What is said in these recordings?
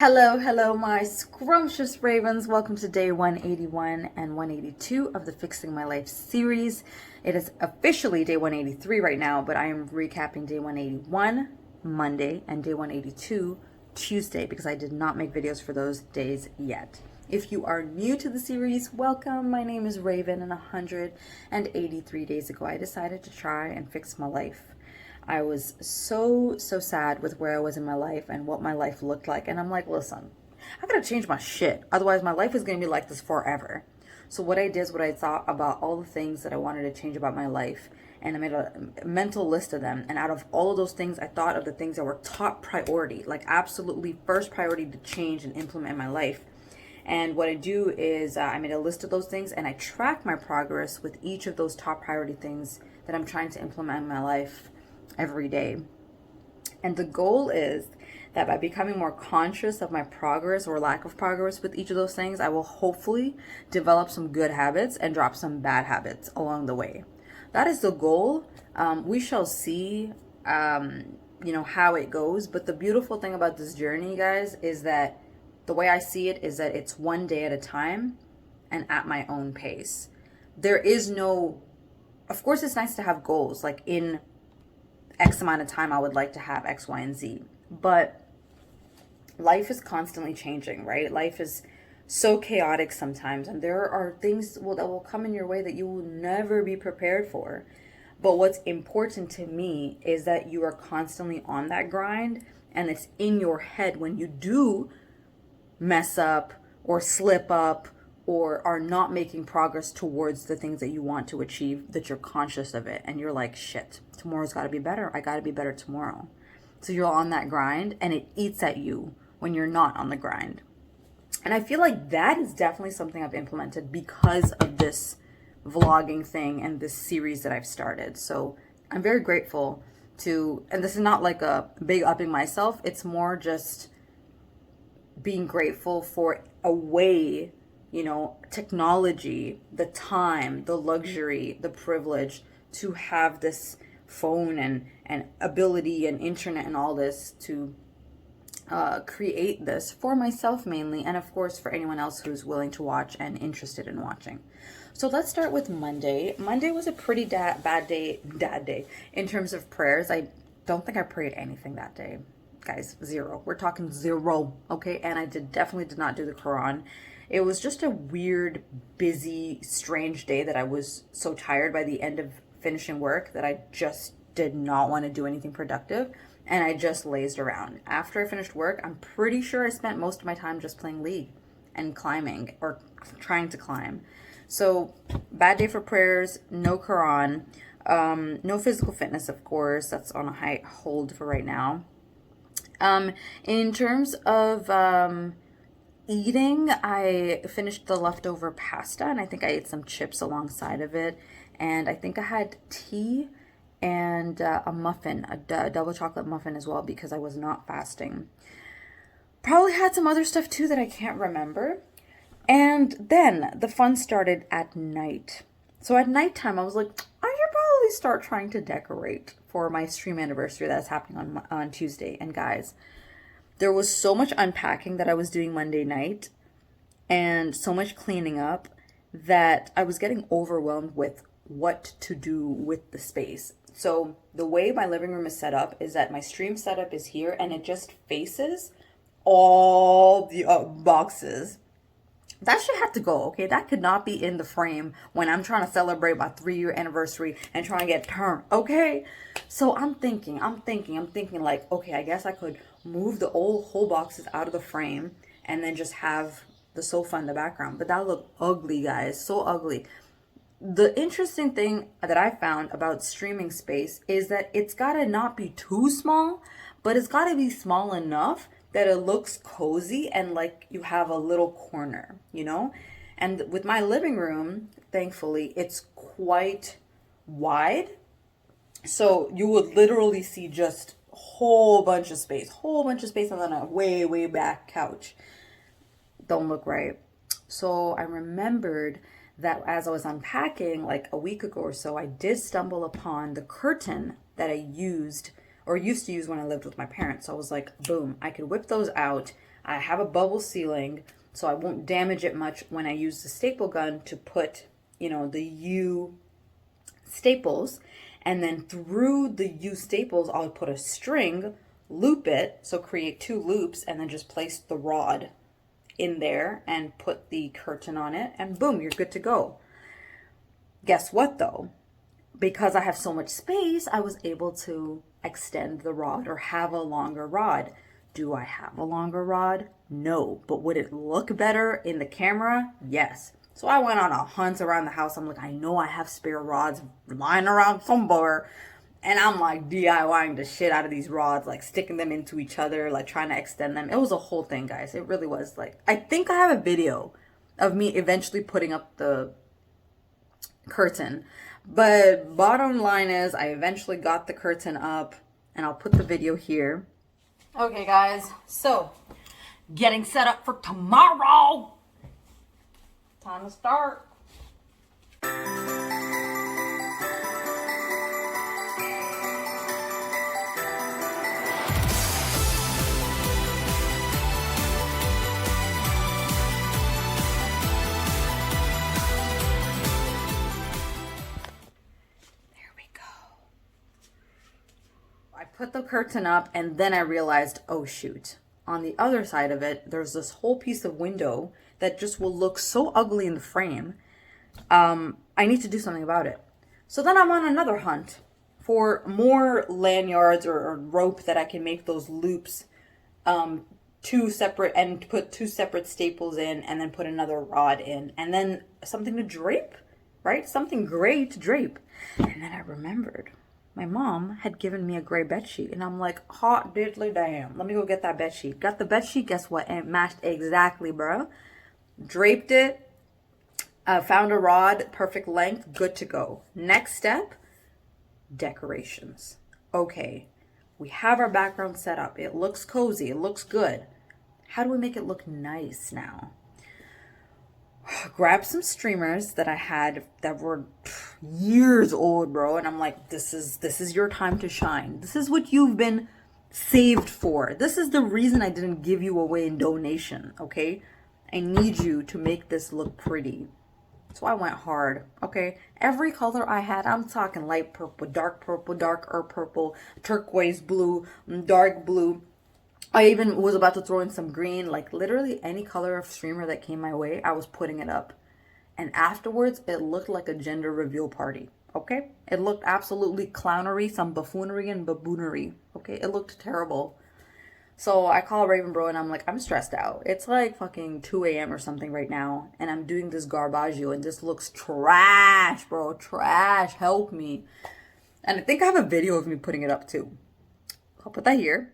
Hello, my scrumptious ravens. Welcome to day 181 and 182 of the Fixing My Life series. It is officially day 183 right now, but I am recapping day 181 Monday and day 182 Tuesday because I did not make videos for those days yet. If you are new to the series, welcome. My name is Raven, and 183 days ago I decided to try and fix my life. I was so sad with where I was in my life and what my life looked like. And I'm like, listen, I gotta change my shit. Otherwise, my life is gonna be like this forever. So what I did is what I thought about all the things that I wanted to change about my life. And I made a mental list of them. And out of all of those things, I thought of the things that were top priority, like absolutely first priority to change and implement in my life. And what I do is I made a list of those things and I track my progress with each of those top priority things that I'm trying to implement in my life every day. And the goal is that by becoming more conscious of my progress or lack of progress with each of those things, I will hopefully develop some good habits and drop some bad habits along the way. That is the goal. We shall see, how it goes. But the beautiful thing about this journey, guys, is that the way I see it is that it's one day at a time and at my own pace. There is no, of course, it's nice to have goals, like in X amount of time I would like to have X, Y, and Z. But life is constantly changing, right? Life is so chaotic sometimes, and there are things that will come in your way that you will never be prepared for. But what's important to me is that you are constantly on that grind, and it's in your head when you do mess up or slip up or are not making progress towards the things that you want to achieve, that you're conscious of it and you're like, shit, tomorrow's got to be better. I got to be better tomorrow. So you're on that grind and it eats at you when you're not on the grind. And I feel like that is definitely something I've implemented because of this vlogging thing and this series that I've started. So I'm very grateful to, and this is not like a big upping myself, it's more just being grateful for a way, technology, the time, the luxury, the privilege to have this phone and ability and internet and all this to create this for myself mainly, and of course for anyone else who's willing to watch and interested in watching. So let's start with Monday. Monday was a pretty bad day in terms of prayers. I don't think I prayed anything that day. Guys, zero. We're talking zero, okay? And I definitely did not do the Quran. It was just a weird, busy, strange day that I was so tired by the end of finishing work that I just did not want to do anything productive. And I just lazed around. After I finished work, I'm pretty sure I spent most of my time just playing League and climbing or trying to climb. So, bad day for prayers, no Quran, no physical fitness, of course. That's on a high hold for right now. In terms of eating, I finished the leftover pasta and I think I ate some chips alongside of it. And I think I had tea and a muffin, a double chocolate muffin as well because I was not fasting. Probably had some other stuff too that I can't remember. And then the fun started at night. So at nighttime, I was like, I should probably start trying to decorate for my stream anniversary that's happening on Tuesday. And guys, there was so much unpacking that I was doing Monday night and so much cleaning up that I was getting overwhelmed with what to do with the space. So the way my living room is set up is that my stream setup is here and it just faces all the boxes. That should have to go, okay? That could not be in the frame when I'm trying to celebrate my 3-year anniversary and trying to get turned, okay? So I'm thinking like, okay, I guess I could move the old whole boxes out of the frame and then just have the sofa in the background. But that looked ugly, guys, so ugly. The interesting thing that I found about streaming space is that it's gotta not be too small, but it's gotta be small enough that it looks cozy and like you have a little corner, And with my living room, thankfully, it's quite wide. So you would literally see just a whole bunch of space, and then a way back couch. Don't look right. So I remembered that as I was unpacking like a week ago or so, I did stumble upon the curtain that I used to use when I lived with my parents. So I was like, boom, I could whip those out. I have a bubble ceiling, so I won't damage it much when I use the staple gun to put, the U staples. And then through the U staples, I'll put a string, loop it, so create 2 loops, and then just place the rod in there and put the curtain on it, and boom, you're good to go. Guess what though? Because I have so much space, I was able to extend the rod or have a longer rod. Do I have a longer rod? No. But would it look better in the camera? Yes. So I went on a hunt around the house. I'm like, I know I have spare rods lying around somewhere. And I'm like DIYing the shit out of these rods, like sticking them into each other, like trying to extend them. It was a whole thing, guys. It really was. Like, I think I have a video of me eventually putting up the curtain. But bottom line is, I eventually got the curtain up, and I'll put the video here. Okay, guys. So, getting set up for tomorrow. Time to start. Put the curtain up, and then I realized, oh shoot, on the other side of it there's this whole piece of window that just will look so ugly in the frame. I need to do something about it. So then I'm on another hunt for more lanyards or rope that I can make those loops, 2 separate, and put 2 separate staples in, and then put another rod in, and then something to drape, right? Something gray to drape. And then I remembered my mom had given me a gray bedsheet, and I'm like, hot diddly damn, let me go get that bedsheet. Got the bedsheet, guess what? And it matched exactly, bro. Draped it, found a rod, perfect length, good to go. Next step, decorations. Okay, we have our background set up. It looks cozy, it looks good. How do we make it look nice now? Grab some streamers that I had that were years old, bro, and I'm like, this is your time to shine. This is what you've been saved for. This is the reason I didn't give you away in donation, okay? I need you to make this look pretty. So I went hard, okay? Every color I had, I'm talking light purple, darker purple, turquoise blue, dark blue. I even was about to throw in some green, like literally any color of streamer that came my way, I was putting it up. And afterwards, it looked like a gender reveal party, okay? It looked absolutely clownery, some buffoonery and baboonery, okay? It looked terrible. So I call Raven Bro and I'm like, I'm stressed out. It's like fucking 2 a.m. or something right now, and I'm doing this garbaggio, and this looks trash, bro, trash, help me. And I think I have a video of me putting it up too. I'll put that here.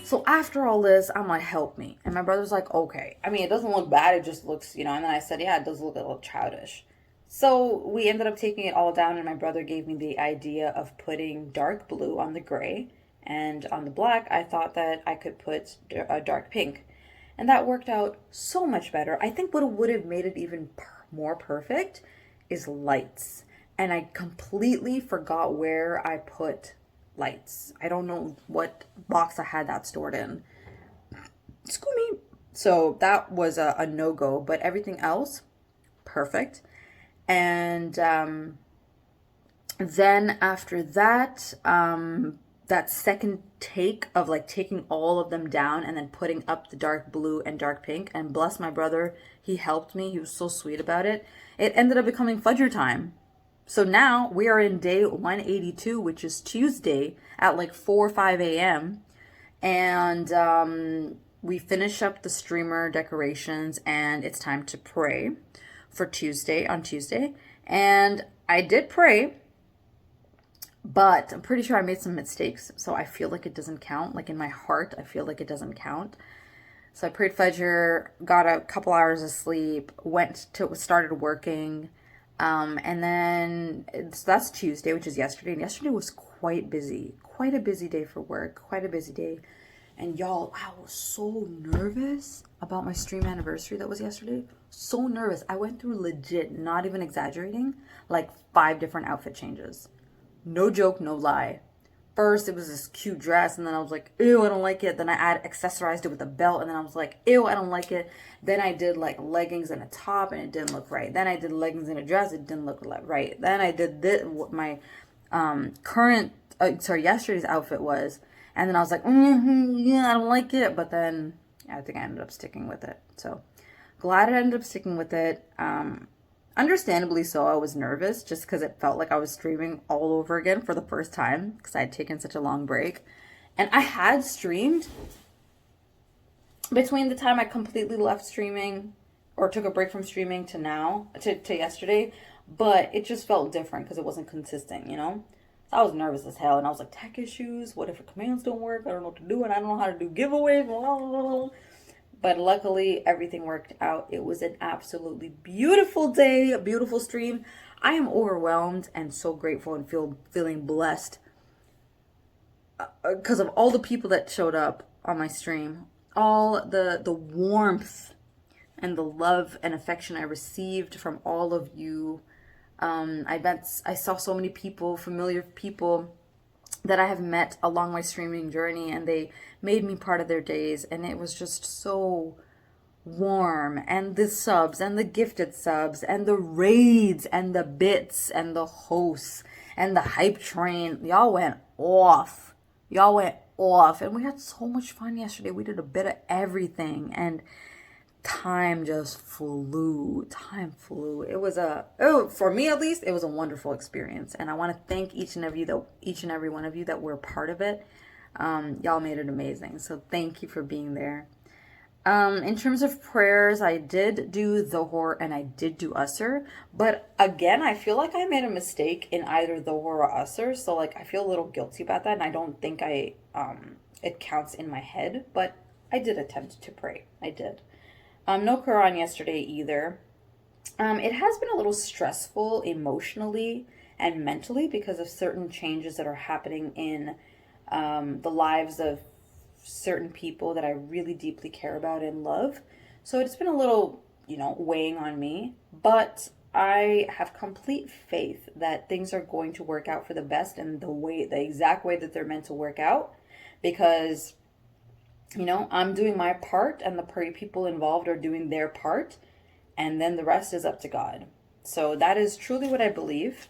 So after all this, I'm like, help me. And my brother's like, okay. I mean, it doesn't look bad. It just looks, and then I said, yeah, it does look a little childish. So we ended up taking it all down, and my brother gave me the idea of putting dark blue on the gray. And on the black, I thought that I could put a dark pink. And that worked out so much better. I think what would have made it even more perfect is lights. And I completely forgot where I put lights. I don't know what box I had that stored in. Excuse me. So that was a no-go, but everything else, perfect. And then after that, that second take of like taking all of them down and then putting up the dark blue and dark pink, and bless my brother, he helped me. He was so sweet about it. It ended up becoming fudger time. So now we are in day 182, which is Tuesday at like 4 or 5 a.m. And we finish up the streamer decorations, and it's time to pray for on Tuesday. And I did pray, but I'm pretty sure I made some mistakes. So I feel like it doesn't count. Like in my heart, I feel like it doesn't count. So I prayed Fajr, got a couple hours of sleep, started working. And then so that's Tuesday, which is yesterday. And yesterday was quite busy, quite a busy day for work, quite a busy day. And y'all, I was so nervous about my stream anniversary that was yesterday. So nervous. I went through legit, not even exaggerating, like 5 different outfit changes. No joke, no lie. First, it was this cute dress, and then I was like, ew, I don't like it. Then I accessorized it with a belt, and then I was like, ew, I don't like it. Then I did like leggings and a top, and it didn't look right. Then I did leggings and a dress, it didn't look right. Then I did this, what my yesterday's outfit was, and then I was like, yeah, I don't like it. But then I think I ended up sticking with it. So glad I ended up sticking with it. Understandably so, I was nervous just because it felt like I was streaming all over again for the first time because I had taken such a long break. And I had streamed between the time I completely left streaming or took a break from streaming to now, to yesterday, but it just felt different because it wasn't consistent, you know? So I was nervous as hell, and I was like, tech issues, what if the commands don't work? I don't know what to do, and I don't know how to do giveaways, blah, blah, blah. But luckily, everything worked out. It was an absolutely beautiful day, a beautiful stream. I am overwhelmed and so grateful and feeling blessed because of all the people that showed up on my stream, all the warmth and the love and affection I received from all of you. I saw so many people, familiar people that I have met along my streaming journey, and they made me part of their days, and it was just so warm. And the subs and the gifted subs and the raids and the bits and the hosts and the hype train, y'all went off, and we had so much fun yesterday. We did a bit of everything, and time flew. It was for me at least, it was a wonderful experience, and I want to thank each and every one of you that were a part of it. Y'all made it amazing, so thank you for being there. In terms of prayers, I did do Dhuhr and I did do Asr, but again, I feel like I made a mistake in either Dhuhr or Asr, so like I feel a little guilty about that, and I don't think it counts in my head, but I did attempt to pray. I did. No Quran yesterday either. It has been a little stressful emotionally and mentally because of certain changes that are happening in the lives of certain people that I really deeply care about and love. So it's been a little, weighing on me, but I have complete faith that things are going to work out for the best and the exact way that they're meant to work out, because I'm doing my part and the people involved are doing their part, and then the rest is up to God. So that is truly what I believe.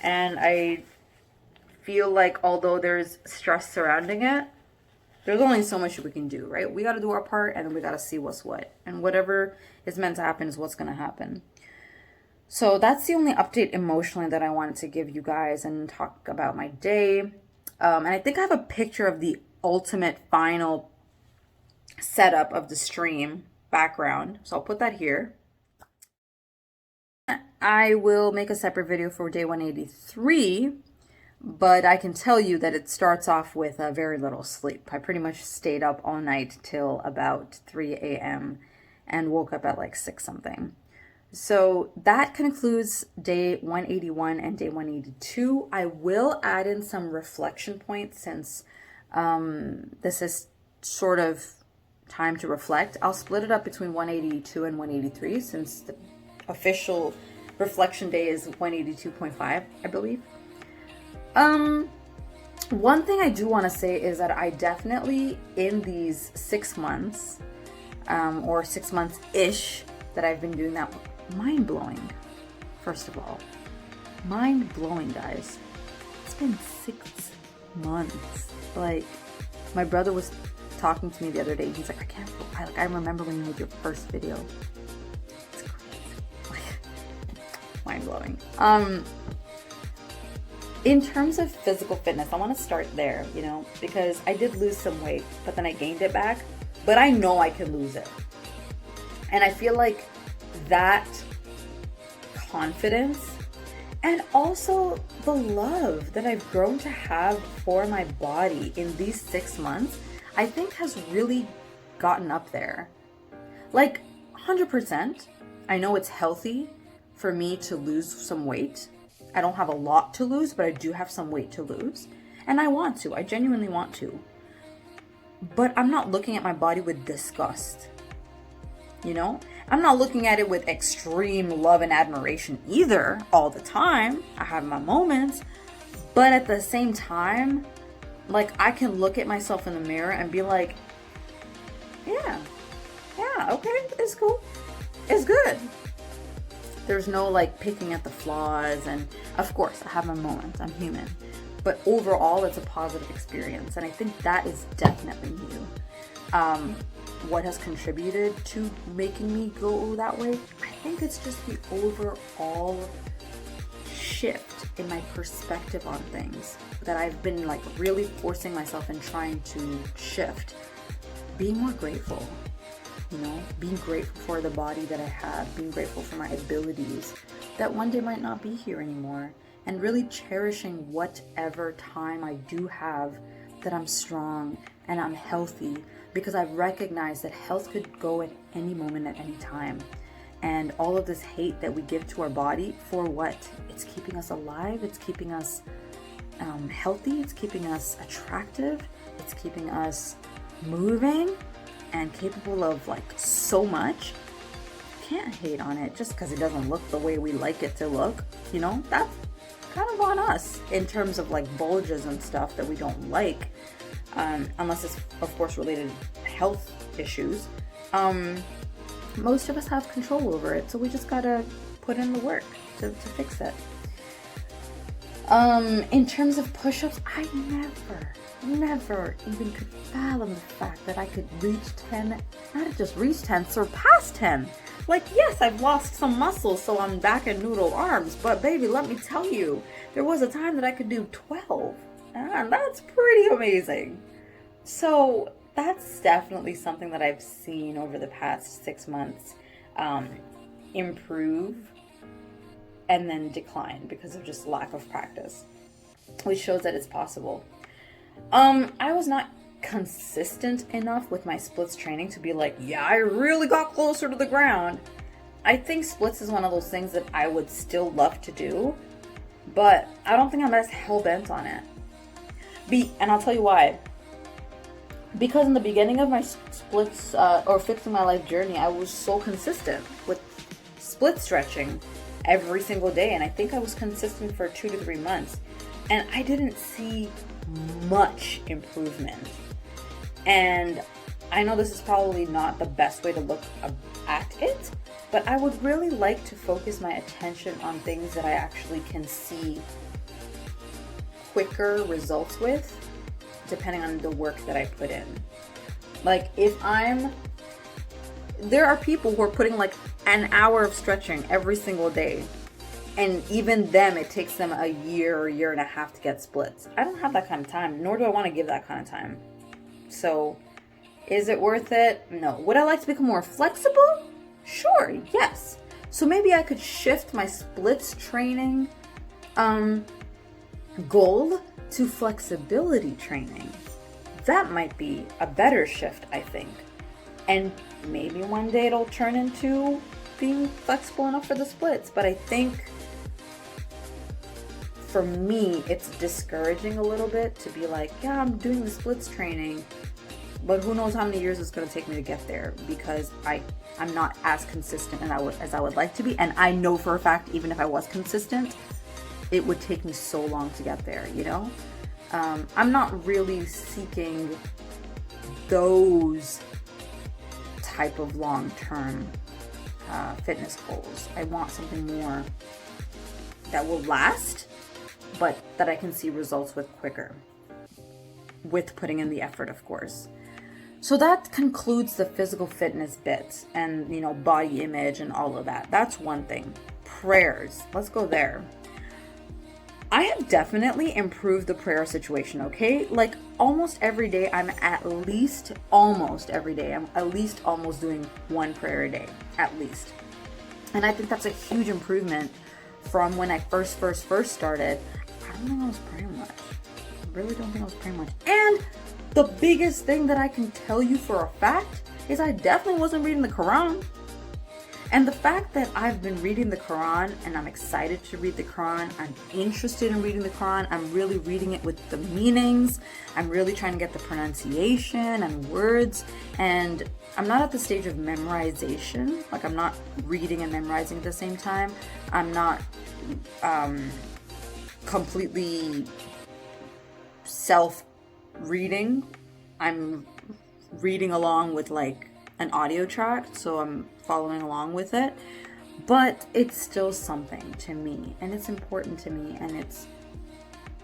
And I feel like although there's stress surrounding it, there's only so much we can do, right? We got to do our part, and then we got to see what's what. And whatever is meant to happen is what's going to happen. So that's the only update emotionally that I wanted to give you guys and talk about my day. And I think I have a picture of the ultimate final setup of the stream background, so I'll put that here. I will make a separate video for day 183, but I can tell you that it starts off with very little sleep. I pretty much stayed up all night till about 3 a.m. and woke up at like 6 something. So that concludes day 181 and day 182. I will add in some reflection points since this is sort of time to reflect. I'll split it up between 182 and 183 since the official reflection day is 182.5, I believe. One thing I do want to say is that I definitely, in these 6 months, or 6 months-ish that I've been doing that, mind-blowing, first of all. Mind-blowing, guys. It's been 6 months. Like, my brother was talking to me the other day. He's like, I remember when you made your first video. It's crazy. Mind-blowing. In terms of physical fitness, I want to start there, because I did lose some weight, but then I gained it back. But I know I can lose it. And I feel like that confidence And also the love that I've grown to have for my body in these 6 months, I think has really gotten up there. Like 100%. I know it's healthy for me to lose some weight. I don't have a lot to lose, but I do have some weight to lose. And I want to. I genuinely want to. But I'm not looking at my body with disgust. You know? I'm not looking at it with extreme love and admiration either all the time. I have my moments. But at the same time, like, I can look at myself in the mirror and be like, yeah, okay, it's cool. It's good. There's no like picking at the flaws, and of course I have my moments, I'm human. But overall it's a positive experience, and I think that is definitely new. What has contributed to making me go that way? I think it's just the overall shift in my perspective on things that I've been like really forcing myself and trying to shift. Being more grateful, you know, being grateful for the body that I have, being grateful for my abilities that one day might not be here anymore, and really cherishing whatever time I do have that I'm strong and I'm healthy, because I recognize that health could go at any moment, at any time. And all of this hate that we give to our body, for what? It's keeping us alive, it's keeping us healthy, it's keeping us attractive, it's keeping us moving and capable of like so much. Can't hate on it just because it doesn't look the way we like it to look. You know, that's kind of on us in terms of like bulges and stuff that we don't like, unless it's of course related to health issues. Most of us have control over it, so we just gotta put in the work to fix it. In terms of push-ups, I never even could fathom the fact that I could reach 10, not just reach 10, surpass 10. Like, yes, I've lost some muscle, so I'm back in noodle arms, but baby, let me tell you, there was a time that I could do 12, and that's pretty amazing. So that's definitely something that I've seen over the past 6 months improve and then decline because of just lack of practice, which shows that it's possible. I was not consistent enough with my splits training to be like, yeah, I really got closer to the ground. I think splits is one of those things that I would still love to do, but I don't think I'm as hell-bent on it. And I'll tell you why. Because in the beginning of my splits or fixing my life journey, I was so consistent with split stretching every single day, and I think I was consistent for 2 to 3 months, and I didn't see much improvement. And I know this is probably not the best way to look at it, but I would really like to focus my attention on things that I actually can see quicker results with, depending on the work that I put in. Like, there are people who are putting like an hour of stretching every single day, and even them, it takes them a year or year and a half to get splits. I don't have that kind of time, nor do I want to give that kind of time. So, is it worth it? No. Would I like to become more flexible? Sure, yes. So maybe I could shift my splits training goal to flexibility training. That might be a better shift, I think. And maybe one day it'll turn into being flexible enough for the splits. But I think for me, it's discouraging a little bit to be like, yeah, I'm doing the splits training, but who knows how many years it's going to take me to get there, because I'm not as consistent as I would like to be. And I know for a fact, even if I was consistent, it would take me so long to get there, you know? I'm not really seeking those type of long-term fitness goals. I want something more that will last, but that I can see results with quicker, with putting in the effort, of course. So that concludes the physical fitness bit and, you know, body image and all of that. That's one thing. Prayers. Let's go there. I have definitely improved the prayer situation, okay? Like almost every day, I'm at least almost doing one prayer a day, at least. And I think that's a huge improvement from when I first started, I don't think I was praying much. I really don't think I was praying much. And the biggest thing that I can tell you for a fact is I definitely wasn't reading the Quran. And the fact that I've been reading the Quran and I'm excited to read the Quran, I'm interested in reading the Quran, I'm really reading it with the meanings, I'm really trying to get the pronunciation and words, and I'm not at the stage of memorization, like I'm not reading and memorizing at the same time. I'm not completely self-reading. I'm reading along with like an audio track, so I'm following along with it, but it's still something to me, and it's important to me, and it's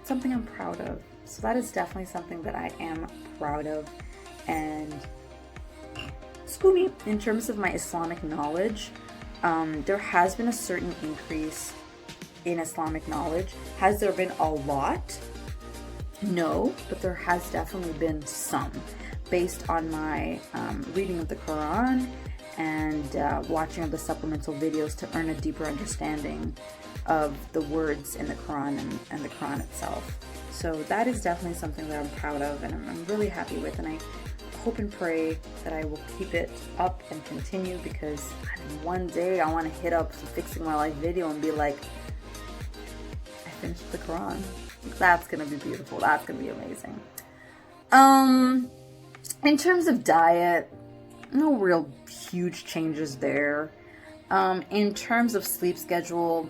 something I'm proud of. So that is definitely something that I am proud of. And screw me, in terms of my Islamic knowledge, there has been a certain increase in Islamic knowledge. Has there been a lot? No, but there has definitely been some, based on my reading of the Quran and watching of the supplemental videos to earn a deeper understanding of the words in the Quran and the Quran itself. So that is definitely something that I'm proud of, and I'm really happy with, and I hope and pray that I will keep it up and continue, because one day I want to hit up the Fixing My Life video and be like, I finished the Quran. That's gonna be beautiful. That's gonna be amazing. In terms of diet, no real huge changes there. In terms of sleep schedule,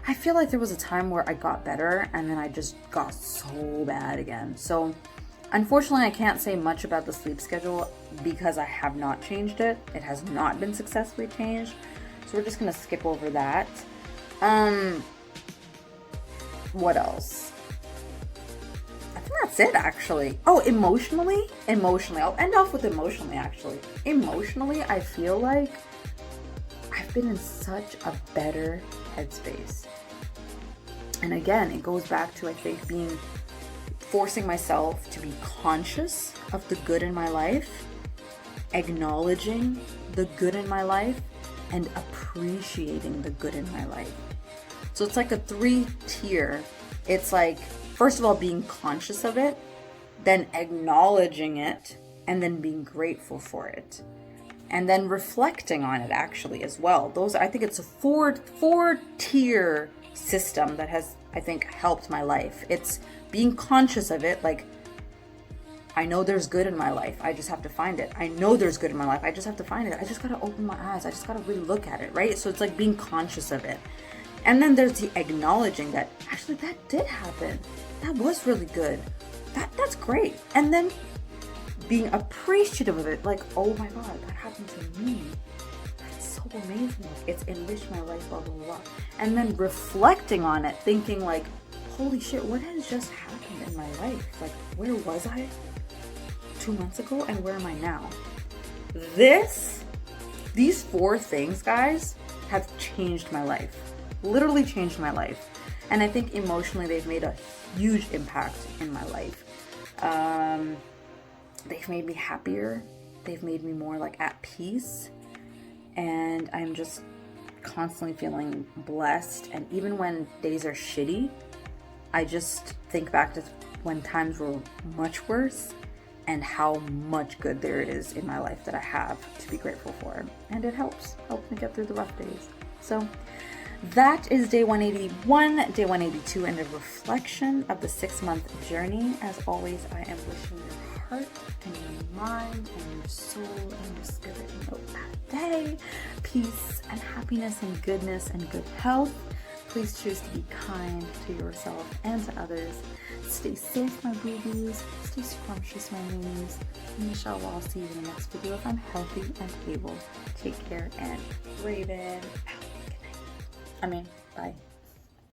I feel like there was a time where I got better and then I just got so bad again. So unfortunately, I can't say much about the sleep schedule because I have not changed it. It has not been successfully changed. So we're just gonna skip over that. What else? I think that's it, actually. Oh, emotionally, I'll end off with emotionally, actually. Emotionally, I feel like I've been in such a better headspace. And again, it goes back to, I think, forcing myself to be conscious of the good in my life, acknowledging the good in my life, and appreciating the good in my life. So it's like a 3-tier. It's like, first of all, being conscious of it, then acknowledging it, and then being grateful for it. And then reflecting on it, actually, as well. I think it's a 4-tier system that has, I think, helped my life. It's being conscious of it, like, I know there's good in my life, I just have to find it. I know there's good in my life, I just have to find it. I just gotta open my eyes, I just gotta really look at it, right? So it's like being conscious of it. And then there's the acknowledging that, actually, that did happen. That was really good. That's great. And then being appreciative of it, like, oh my God, that happened to me. That's so amazing. Like, it's enriched my life, blah, blah, blah. And then reflecting on it, thinking like, holy shit, what has just happened in my life? Like, where was I 2 months ago and where am I now? These 4 things, guys, have changed my life. Literally changed my life. And I think emotionally they've made a huge impact in my life. They've made me happier. They've made me more like at peace. And I'm just constantly feeling blessed. And even when days are shitty, I just think back to when times were much worse and how much good there is in my life that I have to be grateful for. And it helps me get through the rough days. So that is day 181, day 182, and a reflection of the 6-month journey. As always, I am wishing your heart and your mind and your soul and your spirit that day peace and happiness and goodness and good health. Please choose to be kind to yourself and to others. Stay safe, my boo-boos. Stay scrumptious, my ladies. And inshallah, I'll see you in the next video if I'm healthy and able. Take care, and Raven out. Good night. Bye.